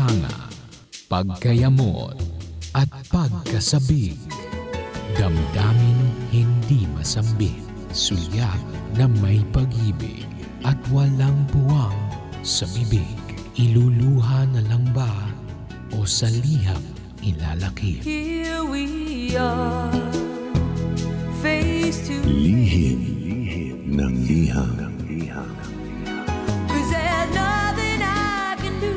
paghanga, pagkayamot, at pagkasabik. Damdamin hindi masambit, sulyap na may pag-ibig at walang buwang sa bibig. Iluluha na lang ba o sa liham ilalakip? Here we are, face to Lihim ng liham. 'cause there's nothing I can do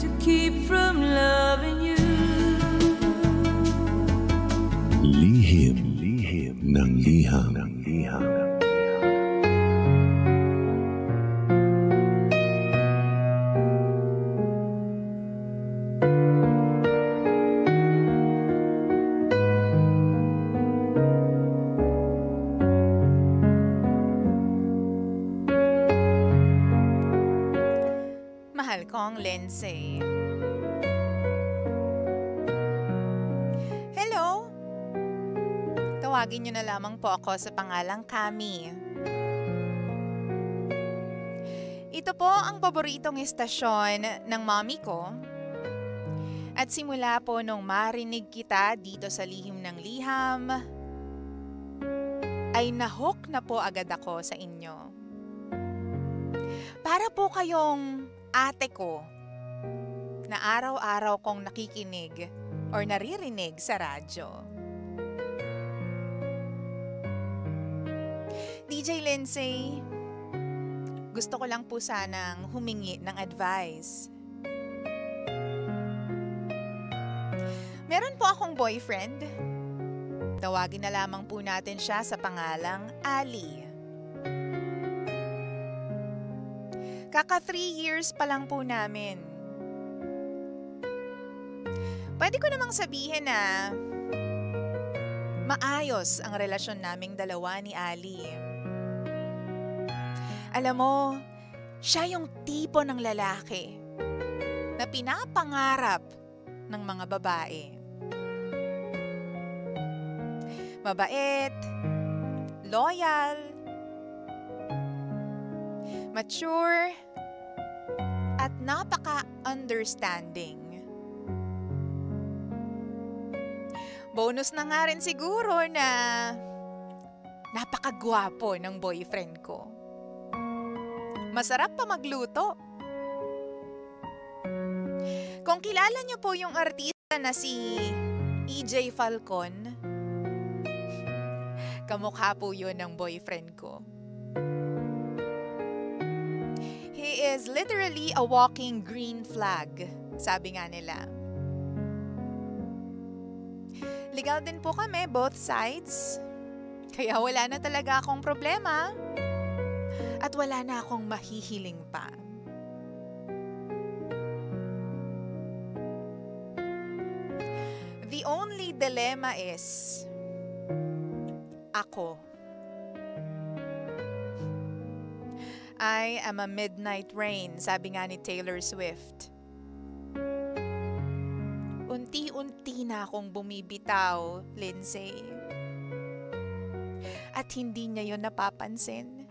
to keep from loving you. Lihim ng liham. Mahal kong Lindsay. Hello? Tawagin niyo na lamang po ako sa pangalang Kami. Ito po ang paboritong istasyon ng mommy ko. At simula po nung marinig kita dito sa Lihim ng Liham, ay nahook na po agad ako sa inyo. Para po kayong ate ko na araw-araw kong nakikinig or naririnig sa radyo. DJ Lindsay, gusto ko lang po sanang humingi ng advice. Meron po akong boyfriend. Tawagin na lamang po natin siya sa pangalang Ali. Kaka 3 years pa lang po namin. Pwede ko namang sabihin na maayos ang relasyon naming dalawa ni Ali. Alam mo, siya yung tipo ng lalaki na pinapangarap ng mga babae. Mabait, loyal, mature, at napaka-understanding. Bonus na nga rin siguro na napakagwapo ng boyfriend ko. Masarap pa magluto. Kung kilala niyo po yung artista na si EJ Falcon, kamukha po yun ng boyfriend ko. He is literally a walking green flag, sabi nga nila. Legal din po kami, both sides. Kaya wala na talaga akong problema. At wala na akong mahihiling pa. The only dilemma is, ako. I am a midnight rain, sabi nga ni Taylor Swift. Unti-unti na akong bumibitaw, Lindsay. At hindi niya yon napapansin.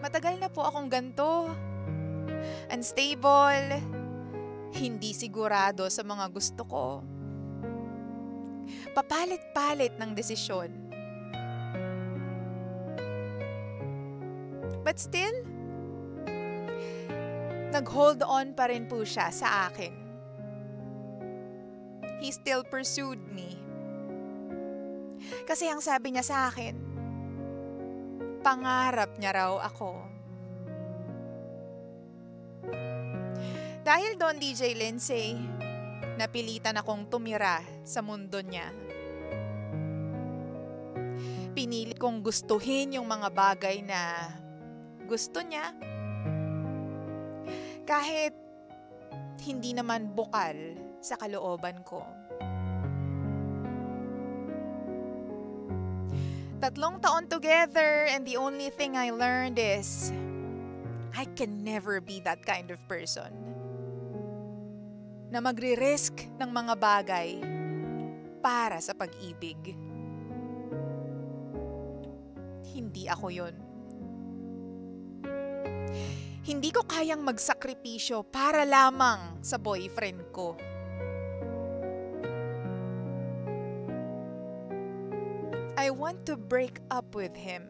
Matagal na po akong ganito. Unstable. Hindi sigurado sa mga gusto ko. Papalit-palit ng desisyon. But still, nag-hold on pa rin po siya sa akin. He still pursued me. Kasi ang sabi niya sa akin, pangarap niya raw ako. Dahil doon, DJ Lindsay, napilitan akong tumira sa mundo niya. Pinili kong gustuhin yung mga bagay na gusto niya. Kahit hindi naman bukal sa kalooban ko. 3 taon together and the only thing I learned is I can never be that kind of person na magre-risk ng mga bagay para sa pag-ibig. Hindi ako yun. Hindi ko kayang magsakripisyo para lamang sa boyfriend ko. I want to break up with him.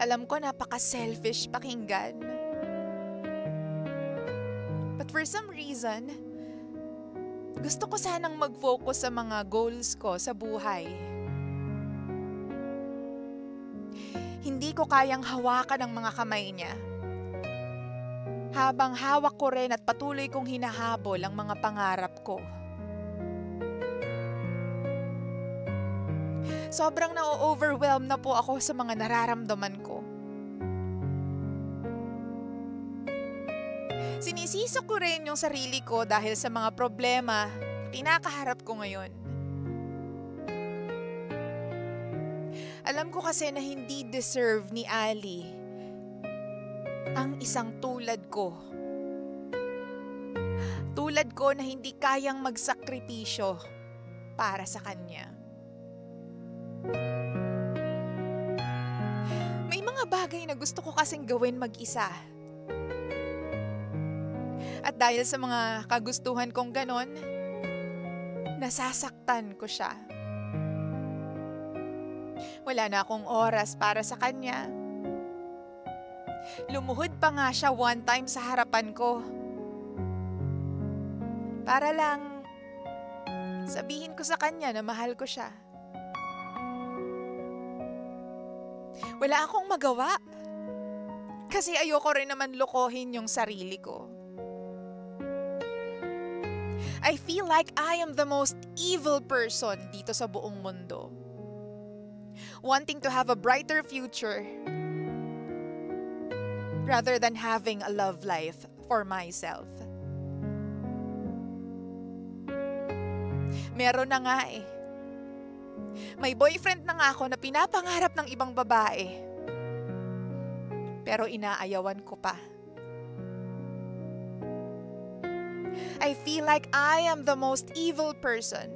Alam ko napaka-selfish pakinggan. But for some reason, gusto ko sanang mag-focus sa mga goals ko sa buhay. Hindi ko kayang hawakan ang mga kamay niya. Habang hawak ko rin at patuloy kong hinahabol ang mga pangarap ko. Sobrang na-overwhelm na po ako sa mga nararamdaman ko. Sinisisi ko rin yung sarili ko dahil sa mga problema na kinakaharap ko ngayon. Alam ko kasi na hindi deserve ni Ali ang isang tulad ko. Tulad ko na hindi kayang magsakripisyo para sa kanya. May mga bagay na gusto ko kasing gawin mag-isa. At dahil sa mga kagustuhan kong ganon, nasasaktan ko siya. Wala na akong oras para sa kanya. Lumuhod pa nga siya one time sa harapan ko. Para lang sabihin ko sa kanya na mahal ko siya. Wala akong magawa. Kasi ayoko rin naman lokohin yung sarili ko. I feel like I am the most evil person dito sa buong mundo. Wanting to have a brighter future rather than having a love life for myself. Meron na nga eh. May boyfriend na nga ako na pinapangarap ng ibang babae. Pero inaayawan ko pa. I feel like I am the most evil person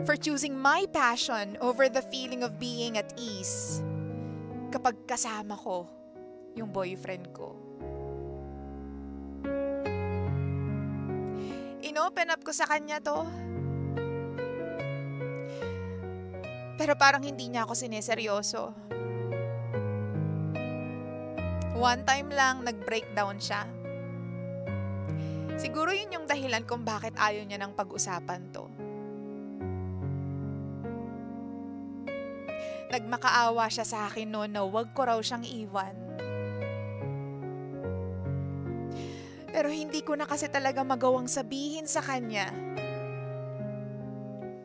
for choosing my passion over the feeling of being at ease kapag kasama ko yung boyfriend ko. Inopen up ko sa kanya to. Pero parang hindi niya ako sineseryoso. One time lang nag-breakdown siya. Siguro yun yung dahilan kung bakit ayaw niya ng pag-usapan to. Nagmakaawa siya sa akin noon na wag ko raw siyang iwan. Pero hindi ko na kasi talaga magawang sabihin sa kanya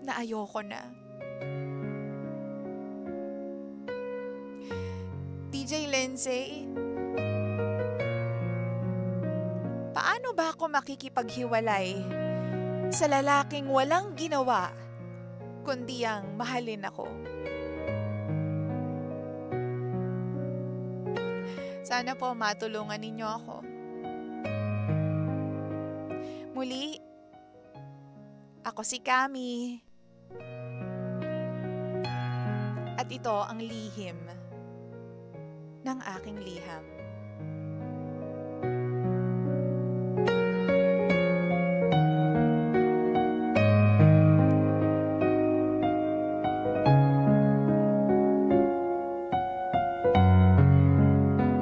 na ayoko na. DJ Lindsay, paano ba ako makikipaghiwalay sa lalaking walang ginawa kundi ang mahalin ako? Sana po matulungan ninyo ako. Muli, ako si Cami. At ito ang lihim ng aking liham.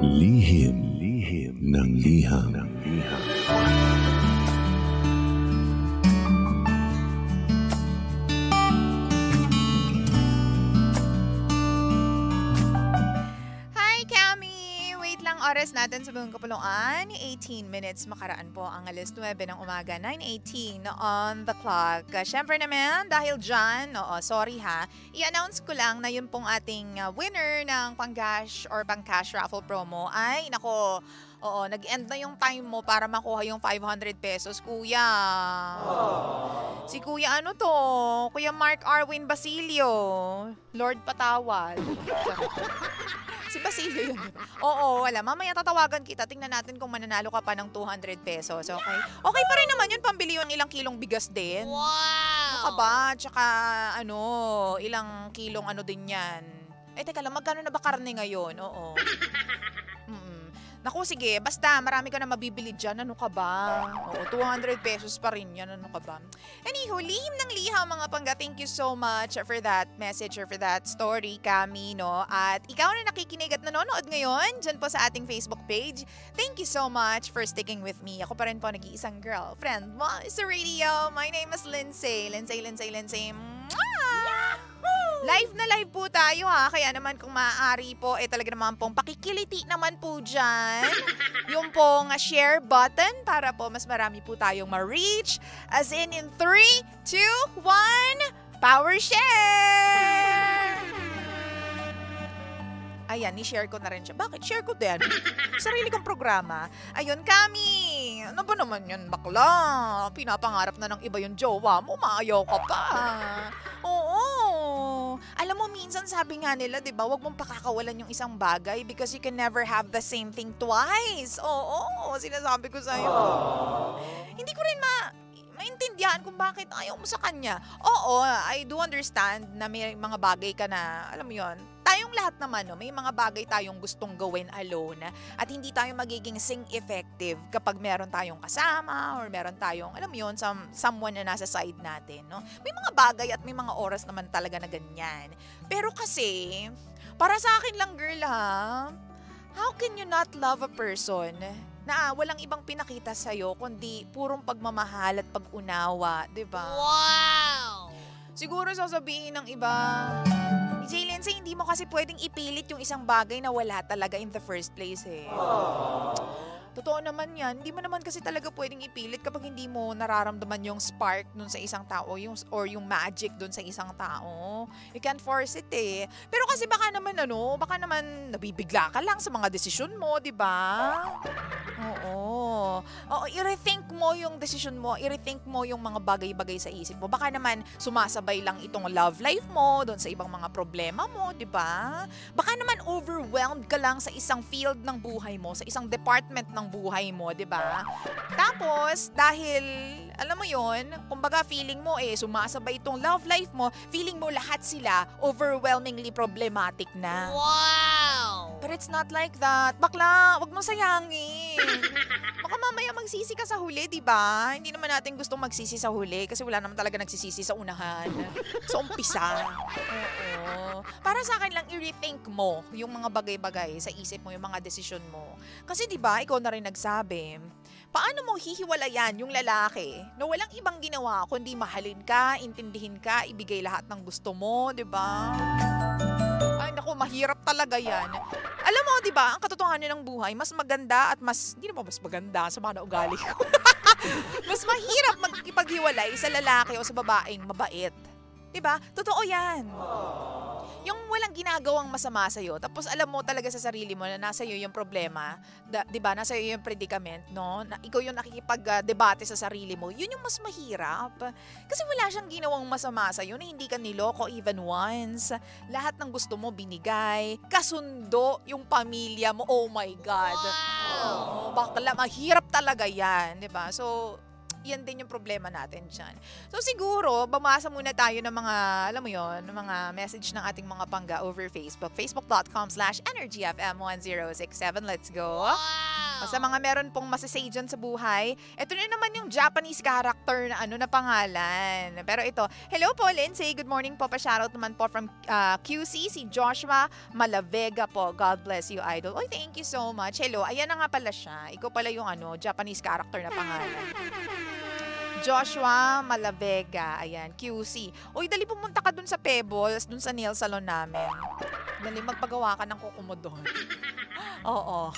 Lihim ng liham. Oras natin sa buong kapuluan, 18 minutes makaraan po ang alas 9 ng umaga, 9:18 on the clock. Siyempre naman, dahil dyan, sorry ha, i-announce ko lang na yun pong ating winner ng pang-cash or pang-cash raffle promo ay, nako, nag-end na yung time mo para makuha yung 500 pesos, kuya. Si kuya ano to? Kuya Mark Arwin Basilio. Lord Patawad. Si Basilio yun. Oo, wala. Mamaya tatawagan kita. Tingnan natin kung mananalo ka pa ng 200 pesos. Okay? Okay pa rin naman yun. Pambili yung ilang kilong bigas din. Wow! Ano ka ba? Tsaka ilang kilong din yan. Teka lang, magkano na ba karne ngayon? Oo. Naku, sige, basta marami ka na mabibili dyan. Ano ka ba? Oo, 200 pesos pa rin yan. Ano ka ba? Anywho, lihim ng liham mga pangga. Thank you so much for that message or for that story, Cami, no? At ikaw na nakikinig at nanonood ngayon dyan po sa ating Facebook page. Thank you so much for sticking with me. Ako pa rin po nag-iisang girlfriend mo sa radio. My name is Lindsay. Lindsay. Live na live po tayo ha. Kaya naman kung maaari po, talaga naman pong pakikiliti naman po dyan. Yung pong share button para po mas marami po tayong ma-reach. As in 3, 2, 1, power share! Ayan, ni-share ko na rin siya. Bakit? Share ko din. Sarili kong programa. Ayun, Kami. Ano ba naman yan, bakla? Pinapangarap na ng iba yung jowa mo. Maayaw ka pa. Oo. Alam mo, minsan sabi nga nila, di ba, wag mong pakakawalan yung isang bagay because you can never have the same thing twice. Oo, sinasabi ko sa'yo. Hindi ko rin maintindihan kung bakit ayaw mo sa kanya. Oo, I do understand na may mga bagay ka na, alam mo yon, tayong lahat naman, no, may mga bagay tayong gustong gawin alone at hindi tayo magiging effective kapag meron tayong kasama or meron tayong, alam mo yun, someone na nasa side natin. No? May mga bagay at may mga oras naman talaga na ganyan. Pero kasi, para sa akin lang girl ha, how can you not love a person na walang ibang pinakita sa'yo kundi purong pagmamahal at pag-unawa, di ba? Wow! Siguro sasabihin ng iba, Jalen, hindi mo kasi pwedeng ipilit yung isang bagay na wala talaga in the first place eh. Totoo naman yan. Hindi mo naman kasi talaga pwedeng ipilit kapag hindi mo nararamdaman yung spark dun sa isang tao or yung magic dun sa isang tao. You can't force it eh. Pero kasi baka naman nabibigla ka lang sa mga desisyon mo, di ba? Oo, i-rethink mo yung desisyon mo, i-rethink mo yung mga bagay-bagay sa isip mo. Baka naman sumasabay lang itong love life mo doon sa ibang mga problema mo, di ba? Baka naman overwhelmed ka lang sa isang field ng buhay mo, sa isang department ng buhay mo, di ba? Tapos, dahil, alam mo yon, kumbaga feeling mo sumasabay itong love life mo, feeling mo lahat sila overwhelmingly problematic na. Wow! But it's not like that. Bakla, wag mo sayangin. Baka mamaya magsisi ka sa huli, di ba? Hindi naman natin gustong magsisi sa huli kasi wala naman talaga nagsisisi sa unahan. Sa umpisa. Oo. Para sa akin lang, i-rethink mo yung mga bagay-bagay sa isip mo, yung mga desisyon mo. Kasi di ba, ikaw na rin nagsabi, paano mo hihiwalayan yung lalaki na walang ibang ginawa kundi mahalin ka, intindihin ka, ibigay lahat ng gusto mo, di ba? Ay, naku, mahirap talaga yan. Alam mo, di ba, ang katotohanan ng buhay, mas maganda at hindi naman mas maganda sa mga naugali ko. Mas mahirap magkipaghiwalay sa lalaki o sa babaeng mabait. Di ba? Totoo yan. Yung walang ginagawang masama sa'yo, tapos alam mo talaga sa sarili mo na nasa iyo yung problema, di ba? Nasa iyo yung predicament, no? Na ikaw yung nakikipag-debate sa sarili mo, yun yung mas mahirap. Kasi wala siyang ginawang masama sa'yo na hindi ka niloko even once. Lahat ng gusto mo binigay, kasundo yung pamilya mo, oh my God. Wow! Bakla, mahirap talaga yan, di ba? So, yan din yung problema natin dyan. So siguro, bamasa muna tayo ng mga, alam mo yon, ng mga message ng ating mga pangga over Facebook. Facebook.com/EnergyFM1067. Let's go. Wow! Sa mga meron pong masasay dyan sa buhay, ito na naman yung Japanese character na na pangalan. Pero ito, hello po Lindsay, good morning po. Pa-shoutout naman po from QC, si Joshua Malavega po. God bless you, idol. Oy, thank you so much. Hello, ayan na nga pala siya. Ikaw pala yung Japanese character na pangalan. Joshua Malavega, ayan, QC. Uy, dali pumunta ka dun sa Pebbles, dun sa nail salon namin. Dali magpagawa ka ng kuko mo dun. Oo.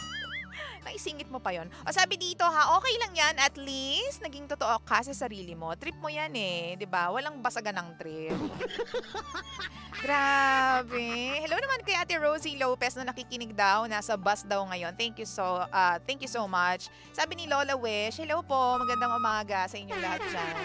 Naisingit mo pa yon. O sabi dito ha, okay lang yan, at least naging totoo ka sa sarili mo. Trip mo yan eh, di ba? Walang basagan ng trip. Grabe. Hello naman kay Ate Rosie Lopez na nakikinig daw, nasa bus daw ngayon. Thank you so much. Sabi ni Lola Wish, hello po, magandang umaga sa inyong lahat dyan.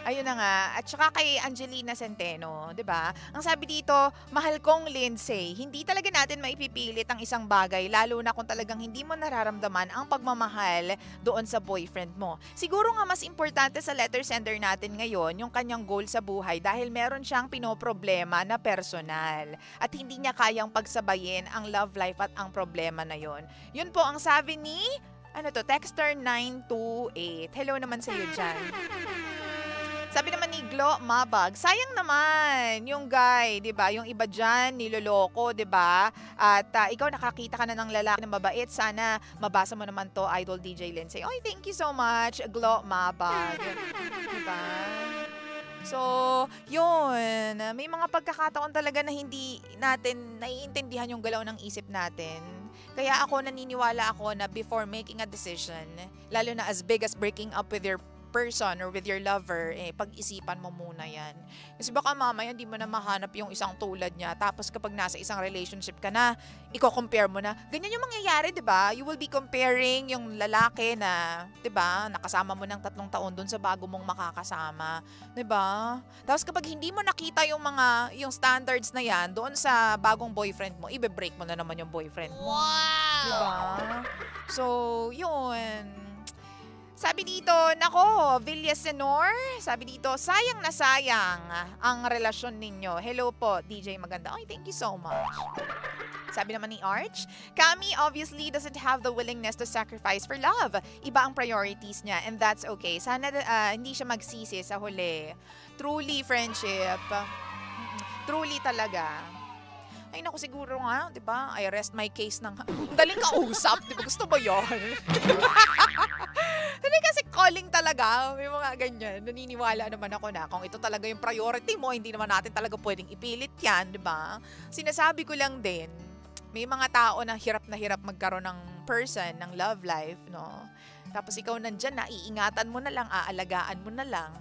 Ayun na nga. At saka kay Angelina Centeno, 'di ba? Ang sabi dito, mahal kong Lindsay, hindi talaga natin maipipilit ang isang bagay lalo na kung talagang hindi mo nararamdaman ang pagmamahal doon sa boyfriend mo. Siguro nga mas importante sa letter sender natin ngayon yung kanyang goal sa buhay dahil meron siyang pinoproblema na personal at hindi niya kayang pagsabayin ang love life at ang problema na yon. Yun po ang sabi ni Texter 928. Hello naman sa iyo dyan. Sabi naman ni Glo Mabag, sayang naman yung guy, 'di ba? Yung iba diyan niloloko, 'di ba? At ikaw nakakita ka na ng lalaki na mabait. Sana mabasa mo naman 'to, Idol DJ Lindsay. Oy, thank you so much, Glo Mabag. 'Di ba? So, yun. May mga pagkakataon talaga na hindi natin naiintindihan yung galaw ng isip natin. Kaya naniniwala ako na before making a decision, lalo na as big as breaking up with your person or with your lover, pag-isipan mo muna yan. Kasi baka mamaya hindi mo na mahanap yung isang tulad niya. Tapos kapag nasa isang relationship ka na, i-compare mo na. Ganyan yung mangyayari, di ba? You will be comparing yung lalaki na, di ba, nakasama mo ng 3 taon dun sa bago mong makakasama. Di ba? Tapos kapag hindi mo nakita yung standards na yan doon sa bagong boyfriend mo, ibe-break mo na naman yung boyfriend mo. Wow! Di ba? So, yun. Sabi dito, nako, Villasenor, sabi dito, sayang na sayang ang relasyon ninyo. Hello po, DJ Maganda. Ay, thank you so much. Sabi naman ni Arch, Kami obviously doesn't have the willingness to sacrifice for love. Iba ang priorities niya and that's okay. Sana hindi siya magsisi sa huli. Truly, friendship. Truly talaga. Ay, naku, siguro nga, di ba? I rest my case ng... Daling kausap, di ba? Gusto ba yun? Hindi kasi calling talaga. May mga ganyan. Naniniwala naman ako na kung ito talaga yung priority mo, hindi naman natin talaga pwedeng ipilit yan, di ba? Sinasabi ko lang din, may mga tao na hirap magkaroon ng person, ng love life, no? Tapos ikaw nandyan, naiingatan mo na lang, aalagaan mo na lang.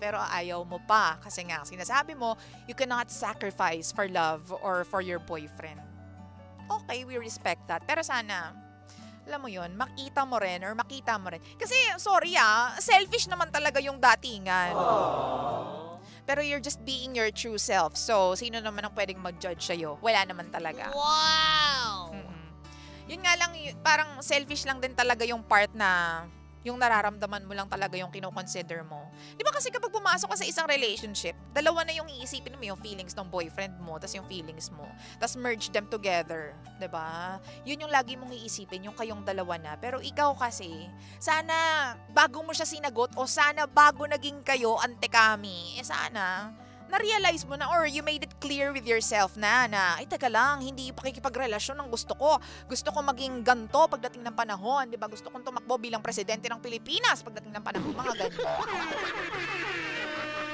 Pero ayaw mo pa kasi nga sinasabi mo you cannot sacrifice for love or for your boyfriend. Okay, we respect that. Pero sana, alam mo yun, makita mo rin. Kasi, sorry selfish naman talaga yung datingan. Pero you're just being your true self. So, sino naman ang pwedeng mag-judge sa'yo? Wala naman talaga. Wow! Yun nga lang, parang selfish lang din talaga yung part na yung nararamdaman mo lang talaga yung kinoconsider mo. Di ba kasi kapag pumasok ka sa isang relationship, dalawa na yung iisipin mo, yung feelings ng boyfriend mo, tas yung feelings mo. Tas merge them together. Di ba? Yun yung lagi mong iisipin, yung kayong dalawa na. Pero ikaw kasi, sana bago mo siya sinagot o sana bago naging kayo, ante kami, sana na-realize mo na or you made it clear with yourself na ay teka lang, hindi pakikipagrelasyon ang gusto ko. Gusto ko maging ganto pagdating ng panahon, 'di ba? Gusto kong tumakbo bilang presidente ng Pilipinas pagdating ng panahon, mga ganito.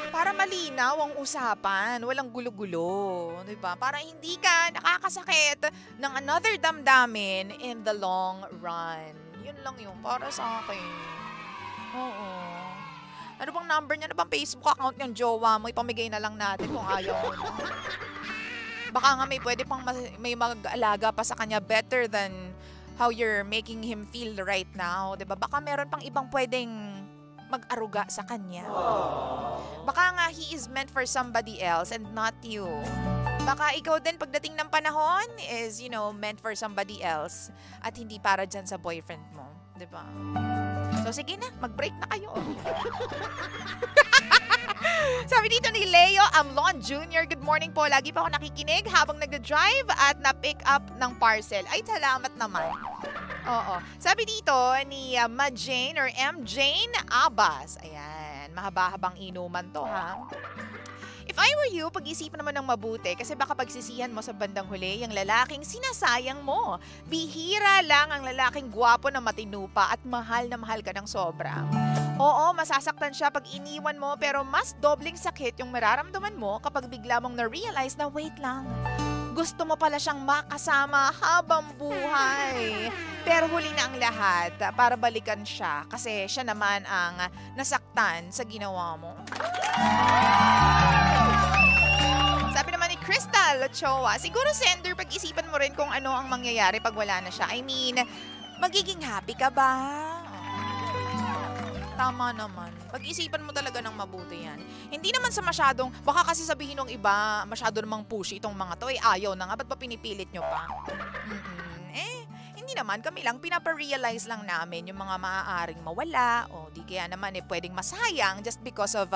Para malinaw ang usapan, walang gulo-gulo, 'di ba? Para hindi ka nakakasakit ng another damdamin in the long run. Yun lang yung para sa akin. Oo. Ano bang number niya? Ano bang Facebook account ng jowa mo? Ipamigay na lang natin kung ayaw mo. Baka nga may mag-alaga pa sa kanya better than how you're making him feel right now. Diba? Baka meron pang ibang pwedeng mag-aruga sa kanya. Baka nga he is meant for somebody else and not you. Baka ikaw din pagdating ng panahon is, meant for somebody else at hindi para dyan sa boyfriend mo. Diba? So, sige na. Mag-break na kayo. Sabi dito ni Leo Amlon Jr., good morning po. Lagi pa ako nakikinig habang nag-drive at na-pick up ng parcel. Ay, salamat naman. Oo. Sabi dito ni Ma Jane or M. Jane Abbas. Ayan. Mahaba-habang inuman to, ha? If I were you, pag-isipan naman ng mabuti kasi baka pagsisihan mo sa bandang huli yung lalaking sinasayang mo. Bihira lang ang lalaking gwapo na matinupa at mahal na mahal ka ng sobra. Oo, masasaktan siya pag iniwan mo pero mas dobling sakit yung mararamdaman mo kapag bigla mong na-realize na wait lang. Gusto mo pala siyang makasama habang buhay. Pero huli na ang lahat para balikan siya kasi siya naman ang nasaktan sa ginawa mo. Sabi naman ni Crystal Ochoa, siguro sender, pag-isipan mo rin kung ano ang mangyayari pag wala na siya. I mean, magiging happy ka ba? tama naman. Pag-isipan mo talaga ng mabuti yan. Hindi naman sa masyadong, baka kasi sabihin ng iba, masyado namang pushy itong mga to, ayaw na nga, ba't pa pinipilit nyo pa? Hindi naman, kami lang, pinaparealize lang namin yung mga maaaring mawala, o di kaya naman pwedeng masayang just because of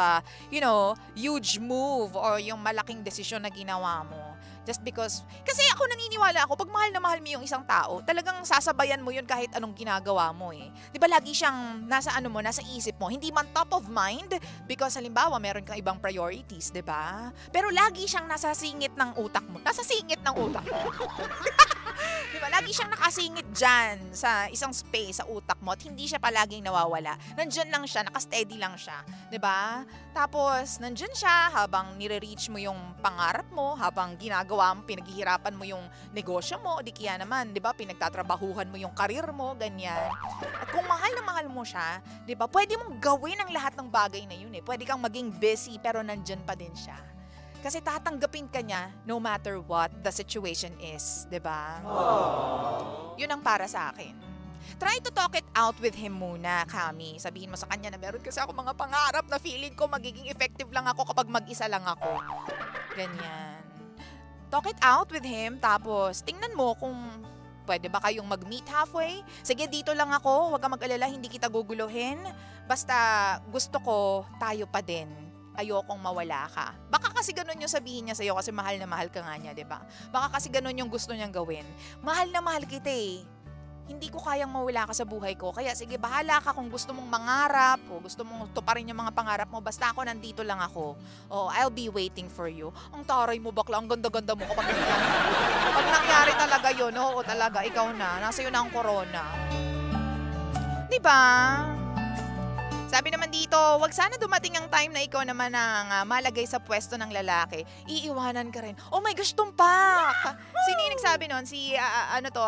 huge move or yung malaking desisyon na ginawa mo. Just because, kasi ako naniniwala ako, pag mahal na mahal mo yung isang tao, talagang sasabayan mo yun kahit anong ginagawa mo eh. Di ba lagi siyang nasa nasa isip mo, hindi man top of mind, because halimbawa meron kang ibang priorities, di ba? Pero lagi siyang nasa singit ng utak mo. Nasa singit ng utak mo. Di ba? Lagi siyang nakasingit dyan sa isang space sa utak mo at hindi siya palaging nawawala. Nandyan lang siya, nakasteady lang siya. Di ba? Tapos, nandyan siya habang nire-reach mo yung pangarap mo, habang ginagawa mo, pinaghihirapan mo yung negosyo mo, o di kaya naman, di ba, pinagtatrabahuhan mo yung karir mo, ganyan. At kung mahal na mahal mo siya, di ba, pwede mong gawin ang lahat ng bagay na yun eh. Pwede kang maging busy pero nandyan pa din siya. Kasi tatanggapin ka niya no matter what the situation is, di ba? Yun ang para sa akin. Try to talk it out with him muna, Kami. Sabihin mo sa kanya na meron kasi ako mga pangarap na feeling ko magiging effective lang ako kapag mag-isa lang ako. Ganyan. Talk it out with him, tapos tingnan mo kung pwede ba kayong mag-meet halfway. Sige, dito lang ako, huwag kang mag-alala, hindi kita guguluhin. Basta gusto ko tayo pa din. Ayokong mawala ka. Baka kasi ganun yung sabihin niya sa'yo kasi mahal na mahal ka nga niya, diba? Baka kasi ganun yung gusto niyang gawin. Mahal na mahal kita eh. Hindi ko kayang mawala ka sa buhay ko. Kaya sige, bahala ka kung gusto mong mangarap o gusto mong tuparin yung mga pangarap mo. Basta ako, nandito lang ako. Oh, I'll be waiting for you. Ang taray mo bakla, ang ganda-ganda mo kapag nangyari. Pag nangyari talaga yun, oo talaga, ikaw na. Nasa iyo na ang corona. Diba? Sabi naman dito, wag sana dumating ang time na ikaw naman ang malagay sa pwesto ng lalaki. Iiwanan ka rin. Oh my gosh, tumpak! Sino yung nagsabi nun? Si,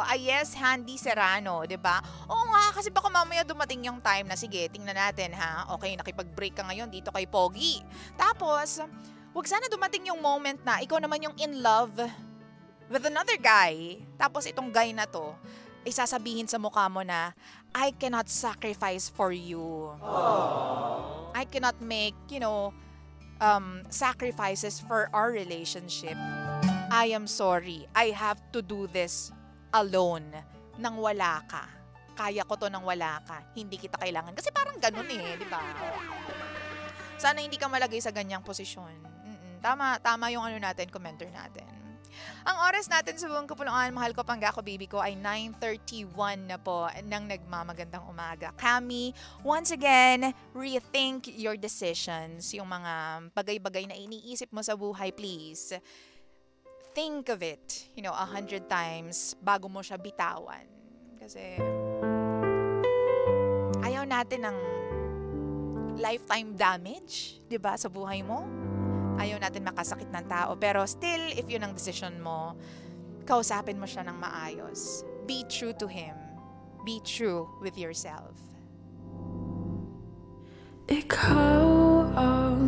Ayes Handy Serrano, diba? Oo nga, kasi baka mamaya dumating yung time na, sige, tingnan natin ha. Okay, nakipag-break ka ngayon dito kay Pogi. Tapos, wag sana dumating yung moment na ikaw naman yung in love with another guy. Tapos itong guy na to, isasabihin sa mukha mo na, I cannot sacrifice for you. I cannot make, sacrifices for our relationship. I am sorry. I have to do this alone. Nang wala ka. Kaya ko to nang wala ka. Hindi kita kailangan. Kasi parang ganun eh, di ba? Sana hindi ka malagay sa ganyang posisyon. Tama yung commenter natin. Ang oras natin sa buong kapulungan, mahal ko panggako baby ko, ay 9:31 na po ng nagmamagandang umaga. Kami, once again, rethink your decisions. Yung mga bagay-bagay na iniisip mo sa buhay, please. Think of it, 100 times bago mo siya bitawan. Kasi ayaw natin ng lifetime damage, 'di ba, sa buhay mo? Ayaw natin makasakit ng tao. Pero still, if yun ang decision mo, kausapin mo siya ng maayos. Be true to him. Be true with yourself. Ikaw ang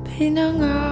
pinangarap